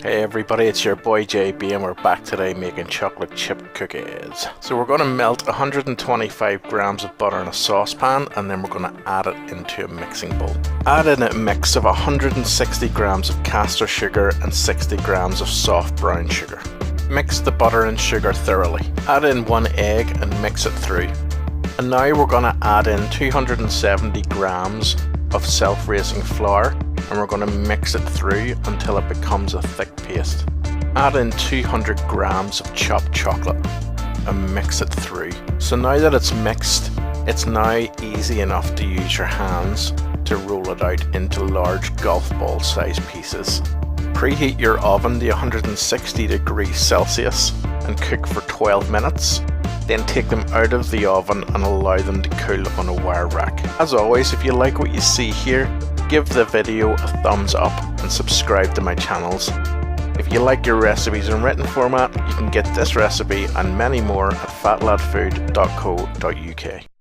Hey everybody, it's your boy JB and we're back today making chocolate chip cookies. So we're going to melt 125 grams of butter in a saucepan and then we're going to add it into a mixing bowl. Add in a mix of 160 grams of caster sugar and 60 grams of soft brown sugar. Mix the butter and sugar thoroughly. Add in 1 egg and mix it through. And now we're going to add in 270 grams of self-raising flour and we're going to mix it through until it becomes a thick paste. Add in 200 grams of chopped chocolate and mix it through. So now that it's mixed, it's now easy enough to use your hands to roll it out into large golf ball size pieces. Preheat your oven to 160 degrees Celsius and cook for 12 minutes. Then take them out of the oven and allow them to cool on a wire rack. As always, if you like what you see here, give the video a thumbs up and subscribe to my channels. If you like your recipes in written format, you can get this recipe and many more at fatladfood.co.uk.